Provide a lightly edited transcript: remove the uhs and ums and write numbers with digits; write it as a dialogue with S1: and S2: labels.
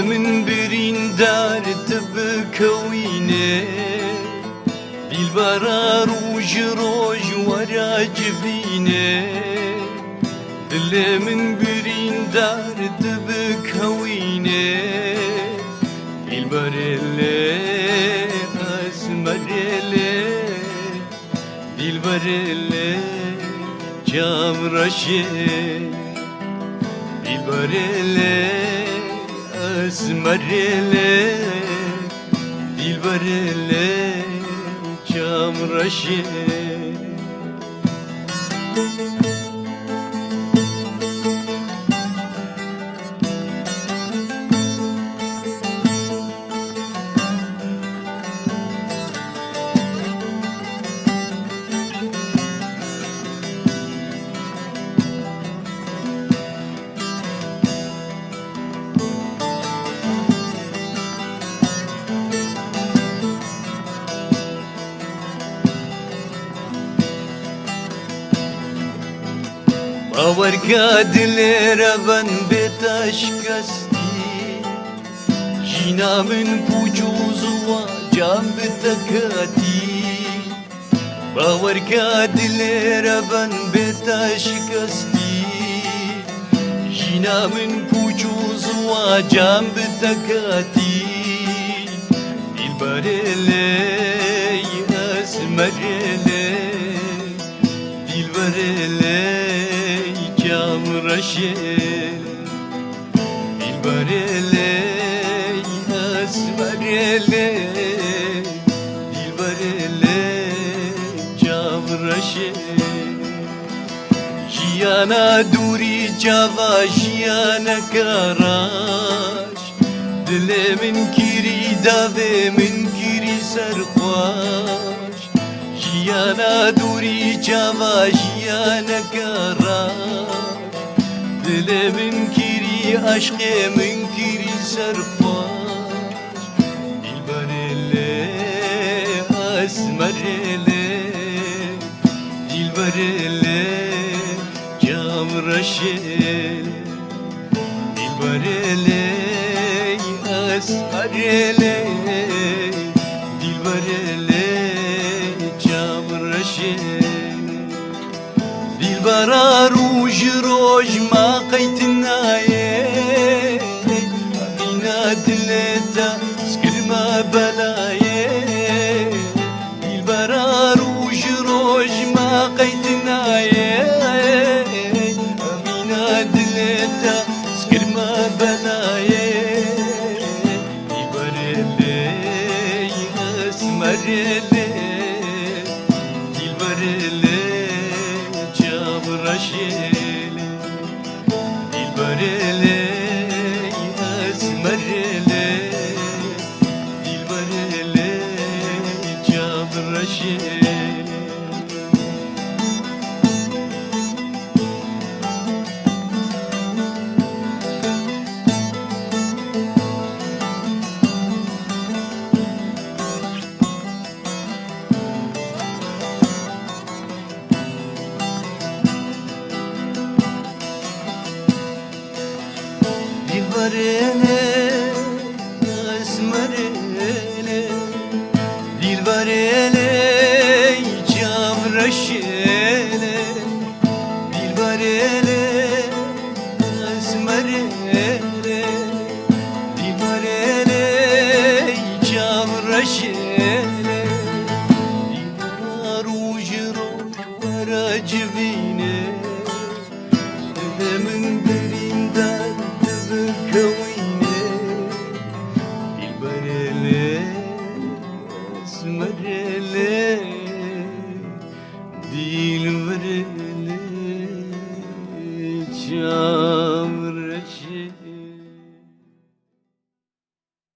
S1: من برین دارت بکوینه دلبرا روج روج ورا جبینه دل من برین دارت بکوینه دلبرله اسمرله دلبرله جام رشه دلبرله اسمرله دلبرله جام رشه باورکا دلێرە بەن بێتە شکستی ژینا من پوچ و زووە جام بتەکەتی باوەرکا دلێرە بەن بێتە شکستی ژینا من پوچ و زووە جام بتەکەتی دیلبەرێلێی ئەسمەرێلێ دیلبەرێلێی جام رشه دلبرله اسمرله دلبرله جام رشه جیانا دوری جاوا جیانا کاراش دل من کیری داوه من کیری سرخواش جیانا دوری جاوا جیانا کاراش دل من کیری عشق من کیری سرخواش دلبرله اسمرله دلبرله جام رشه دلبرله اسمرله دلبرله جام رشه دلبرا روج روج ما قيتنايه بينا دلتا سكر ما بلايه دلبرا روج روج ما قيتنايه بينا دلتا سكر ما بلايه دلبرله اسمرله دلبرله رشيلي دلبرله اسمرله دلبرله جاب رشيلي دلبرله اسمرله دلبرله جام رشه